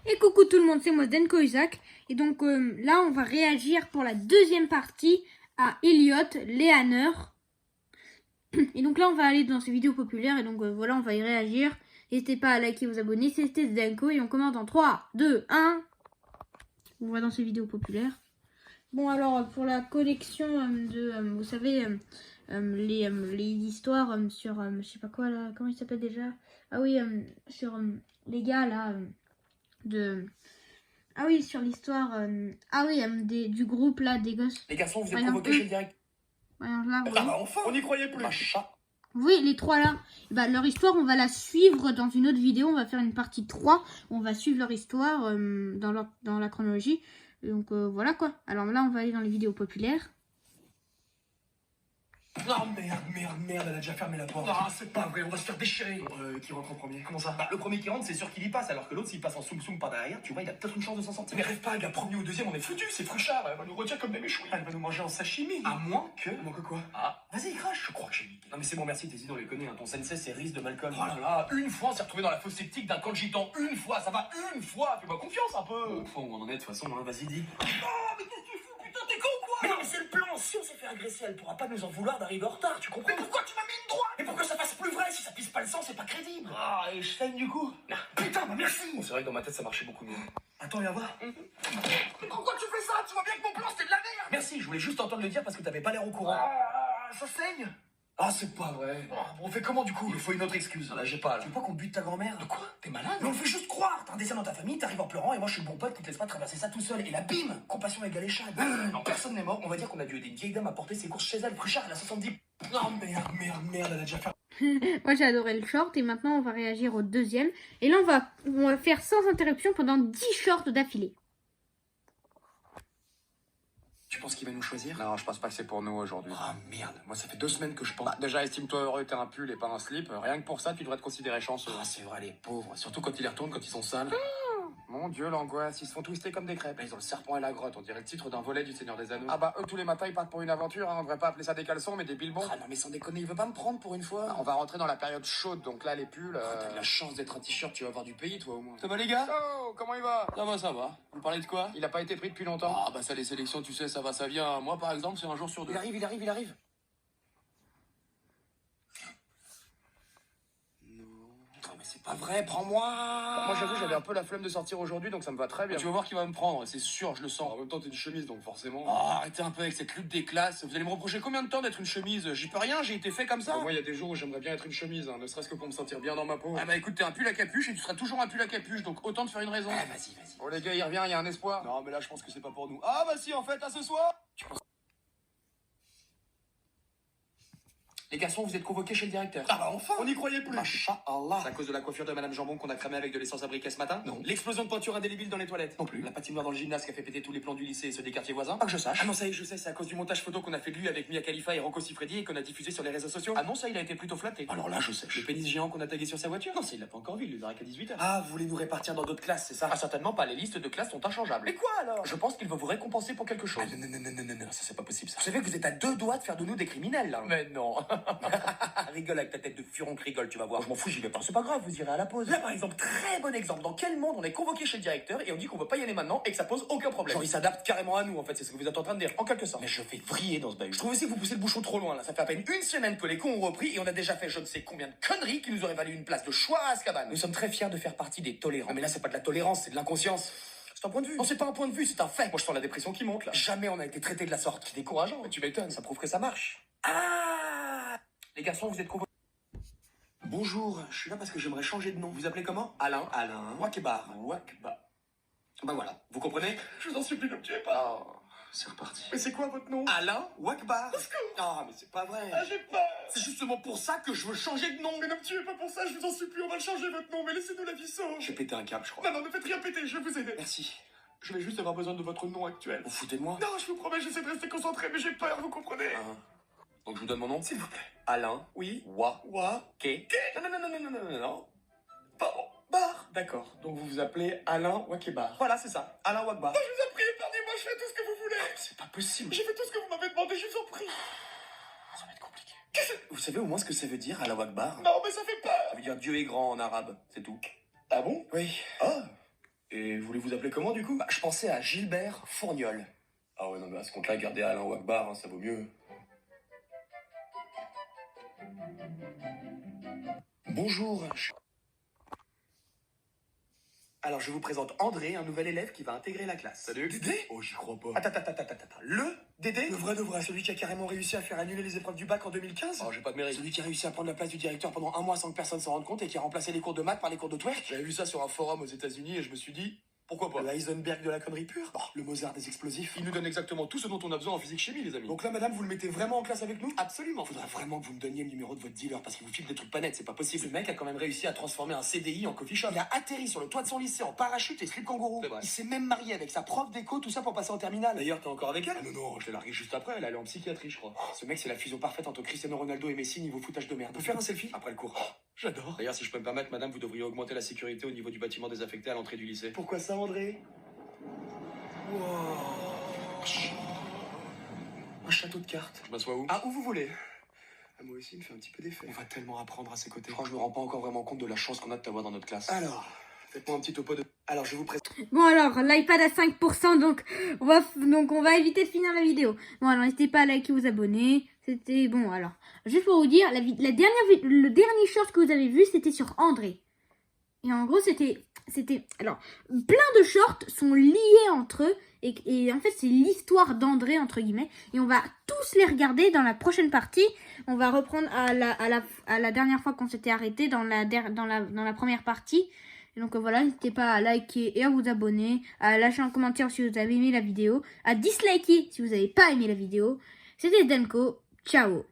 Et coucou tout le monde, c'est moi Denko Isaac. Et donc là, on va réagir pour la deuxième partie à Elliot Lehanner. Et donc là, on va aller dans ces vidéos populaires. Et donc voilà, on va y réagir. N'hésitez pas à liker, vous abonner. C'était Denko et on commence en 3, 2, 1. On va dans ces vidéos populaires. Bon, alors pour la collection vous savez, les histoires sur, je sais pas quoi là, comment il s'appelle déjà? Ah oui, sur les gars là, ah oui, sur l'histoire, du groupe là, des gosses. Les garçons, vous êtes Voyons, convoqués chez le directeur. Voyons là, Ah bah enfin, on n'y croyait plus. oui, les trois là, bah, leur histoire, on va la suivre dans une autre vidéo. On va faire une partie 3. On va suivre leur histoire dans la chronologie. Donc voilà quoi. Alors là, on va aller dans les vidéos populaires. Oh merde, elle a déjà fermé la porte. Ah, c'est pas vrai, on va se faire déchirer. Qui rentre en premier? Comment ça? Bah, le premier qui rentre, c'est sûr qu'il y passe, alors que l'autre, s'il passe en soum-soum par derrière, tu vois, il a peut-être une chance de s'en sortir. Mais rêve pas, gars, premier ou deuxième, on est foutus, c'est Fruchard, elle va nous retirer comme des méchouilles. Elle va nous manger en sashimi. À moins que. À moins que quoi? Ah, vas-y, crache, je crois que j'ai une idée. Non, mais c'est bon, merci, tes idées, on les connaît, hein. Ton sensei, c'est Riz de Malcolm. Oh là là, une fois, on s'est retrouvé dans la fosse septique d'un camp de gitans. Une fois, ça va, une fois. Fais-moi confiance un peu. Au fond, où on en est, de toute façon, hein, vas-y, dis. Oh, mais qu'est-ce que tu fous, putain, t'es con ou quoi? Mais non, mais c'est le plan. Si on s'est fait agresser, elle pourra pas nous en vouloir d'arriver en retard, tu comprends? Mais pourquoi tu m'as mis une droite? Mais pour que ça fasse plus vrai, si ça pisse pas le sang, c'est pas crédible. Ah, et je saigne du coup. Ah, putain, bah merci. Bon, c'est vrai que dans ma tête, ça marchait beaucoup mieux. Attends, viens voir. Mais pourquoi tu fais ça? Tu vois bien que mon plan, c'était de la merde. Merci, je voulais juste t'entendre le dire parce que t'avais pas l'air au courant. Ah, ça saigne. Ah, c'est pas vrai. Bon, on fait comment du coup? Il faut une autre excuse. Là, j'ai pas là. Tu veux pas qu'on bute ta grand-mère? De quoi? T'es malade? Mais on le fait juste croire. T'as un dessin dans ta famille, t'arrives en pleurant et moi je suis le bon pote qui te laisse pas traverser ça tout seul. Et là, bim! Compassion égale échade. Non, personne n'est mort. On va dire qu'on a dû aider une vieille dame à porter ses courses chez elle. Fruchard, elle a 70. Oh merde, elle a déjà fait. Moi, j'ai adoré le short et maintenant, on va réagir au deuxième. Et là, on va faire sans interruption pendant 10 shorts d'affilée. Tu penses qu'il va nous choisir? Non, je pense pas que c'est pour nous aujourd'hui. Ah merde, moi ça fait 2 semaines que je pense. Bah, déjà, estime-toi heureux, t'es un pull et pas un slip. Rien que pour ça, tu devrais te considérer chanceux. Ah, c'est vrai, les pauvres. Surtout quand ils les retournent, quand ils sont sales. Mon Dieu, l'angoisse, ils se font twister comme des crêpes. Ils ont le serpent et la grotte, on dirait le titre d'un volet du Seigneur des Anneaux. Ah bah, eux, tous les matins, ils partent pour une aventure, hein. On devrait pas appeler ça des caleçons, mais des bilbons. Ah non, mais sans déconner, il veut pas me prendre pour une fois. On va rentrer dans la période chaude, donc là, les pulls... T'as de la chance d'être un t-shirt, tu vas voir du pays, toi, au moins. Ça va, les gars? Oh, comment il va? Ça va. Vous parlez de quoi? Il a pas été pris depuis longtemps. Ah bah ça, les sélections, tu sais, ça va, ça vient. Moi, par exemple, c'est un jour sur deux. Il arrive. Non, mais c'est pas vrai, prends-moi. Moi, j'avoue, j'avais un peu la flemme de sortir aujourd'hui, donc ça me va très bien. Tu vas voir qui va me prendre, c'est sûr, je le sens. En même temps, t'es une chemise, donc forcément... Oh, arrêtez un peu avec cette lutte des classes. Vous allez me reprocher combien de temps d'être une chemise? J'y peux rien, j'ai été fait comme ça. Moi, il y a des jours où j'aimerais bien être une chemise, hein, ne serait-ce que pour me sentir bien dans ma peau. Ah bah écoute, t'es un pull à capuche et tu seras toujours un pull à capuche, donc autant te faire une raison. Ah, vas-y. Oh, les gars, il revient, il y a un espoir. Non, mais là, je pense que c'est pas pour nous. Ah bah si, en fait, à ce soir. Les garçons, vous êtes convoqués chez le directeur. Ah bah enfin! On n'y croyait plus. Masha'Allah. C'est à cause de la coiffure de Madame Jambon qu'on a cramé avec de l'essence à briquet ce matin? Non. L'explosion de peinture indélébile dans les toilettes? Non plus. La patinoire dans le gymnase qui a fait péter tous les plans du lycée et ceux des quartiers voisins? Pas que je sache. Ah non, ça y est, je sais, c'est à cause du montage photo qu'on a fait de lui avec Mia Khalifa et Rocco Siffredi et qu'on a diffusé sur les réseaux sociaux. Ah non, ça, il a été plutôt flatté. Alors là, je sais. Le pénis géant qu'on a tagué sur sa voiture? Non, ça, il l'a pas encore vu, il le verra qu'à 18h. Ah, vous voulez nous répartir dans d'autres classes, c'est ça? Ah, certainement pas, les listes de classes sont inchangeables. Mais quoi alors? Je pense qu'il va vous récompenser pour quelque chose. Ah, non, ça c'est pas possible ça. Vous savez que vous êtes à 2 doigts de faire de nous des criminels là. Mais non. Rigole avec ta tête de furon que rigole, tu vas voir. Je m'en fous, j'y vais pas. C'est pas grave, vous irez à la pause. Là, par exemple, très bon exemple. Dans quel monde on est convoqué chez le directeur et on dit qu'on veut pas y aller maintenant et que ça pose aucun problème? Genre, il s'adapte carrément à nous, en fait, c'est ce que vous êtes en train de dire. En quelque sorte. Mais je vais vriller dans ce bahut. Je trouve aussi que vous poussez le bouchon trop loin, là. Ça fait à peine une semaine que les cons ont repris et on a déjà fait je ne sais combien de conneries qui nous auraient valu une place de choix à Azkaban. Nous sommes très fiers de faire partie des tolérants. Mais là, c'est pas de la tolérance, c'est de l'inconscience. C'est un point de vue. Non, c'est pas un point de vue, c'est un fait. Moi, je sens la dépression qui monte, là. Jamais on a été traité de la sorte. C'est décourageant. Mais tu m'étonnes, ça prouve que ça marche. Ah! Les garçons, vous êtes convoqués. Bonjour, je suis là parce que j'aimerais changer de nom. Vous appelez comment? Alain Wakbar. Bah voilà, vous comprenez? Je vous en supplie, ne me tuez pas. Oh, c'est reparti. Mais c'est quoi votre nom? Alain Wakbar. Ah, mais c'est pas vrai. Ah, j'ai peur. C'est justement pour ça que je veux changer de nom. Mais ne me tuez pas pour ça, je vous en supplie, on va le changer votre nom, mais laissez-nous la vie sauve. J'ai pété un câble, je crois. Non, ne faites rien péter, je vais vous aider. Merci. Je vais juste avoir besoin de votre nom actuel. Vous foutez de moi? Non, je vous promets, j'essaie de rester concentré, mais j'ai peur, vous comprenez? Donc je vous donne mon nom? S'il vous plaît. Alain. Oui. Non. Bar. D'accord. Donc vous vous appelez Alain Wakebar. Voilà, c'est ça. Alain Wakbar. Oh, je vous en prie, épargnez-moi, je fais tout ce que vous voulez. C'est pas possible. J'ai fait tout ce que vous m'avez demandé, je vous en prie. Ça va être compliqué. Vous savez au moins ce que ça veut dire, Alain Wakbar? Non, mais ça fait peur. Ça veut dire Dieu est grand en arabe, c'est tout. Ah bon? Oui. Ah. Et vous voulez vous appeler comment du coup? Bah, je pensais à Gilbert Fourniol. Ah ouais, non, mais à ce compte-là, gardez Alain ou Akbar, hein, ça vaut mieux. Bonjour. Alors, je vous présente André, un nouvel élève qui va intégrer la classe. Salut. Dédé? Oh, j'y crois pas. Attends. Le Dédé? Le vrai de vrai, celui qui a carrément réussi à faire annuler les épreuves du bac en 2015? Oh, j'ai pas de mérite. Celui qui a réussi à prendre la place du directeur pendant un mois sans que personne s'en rende compte et qui a remplacé les cours de maths par les cours de twerk? J'avais vu ça sur un forum aux États-Unis et je me suis dit, pourquoi pas? Le Heisenberg de la connerie pure? Bon, le Mozart des explosifs. Il nous donne exactement tout ce dont on a besoin en physique-chimie, les amis. Donc là, madame, vous le mettez vraiment en classe avec nous? Absolument. Faudrait vraiment que vous me donniez le numéro de votre dealer parce qu'il vous file des trucs pas nets, c'est pas possible. Ce mec a quand même réussi à transformer un CDI en coffee shop. Il a atterri sur le toit de son lycée en parachute et slip kangourou. C'est vrai. Il s'est même marié avec sa prof d'éco, tout ça pour passer en terminale. D'ailleurs, t'es encore avec elle? Ah non, je l'ai largué juste après, elle allait en psychiatrie, je crois. Ce mec, c'est la fusion parfaite entre Cristiano Ronaldo et Messi niveau foutage de merde. On peut faire un selfie? Après le cours. J'adore. D'ailleurs, si je peux me permettre, madame, vous devriez augmenter la sécurité au niveau du bâtiment désaffecté à l'entrée du lycée. Pourquoi ça, André? Wow. Un château de cartes. Je m'assois où? Ah, où vous voulez. Ah, moi aussi, il me fait un petit peu d'effet. On va tellement apprendre à ses côtés. Je crois que je me rends pas encore vraiment compte de la chance qu'on a de t'avoir dans notre classe. Alors, faites-moi un petit topo de... Alors, je vous présente... Bon alors, l'iPad à 5%, donc on va éviter de finir la vidéo. Bon alors, n'hésitez pas à liker, vous abonner. C'était bon alors. Juste pour vous dire, le dernier short que vous avez vu, c'était sur André. Et en gros, c'était alors plein de shorts sont liés entre eux et en fait c'est l'histoire d'André entre guillemets et on va tous les regarder dans la prochaine partie. On va reprendre à la dernière fois qu'on s'était arrêté dans la première partie. Et donc voilà, n'hésitez pas à liker et à vous abonner, à lâcher un commentaire si vous avez aimé la vidéo, à disliker si vous n'avez pas aimé la vidéo. C'était Denko, ciao.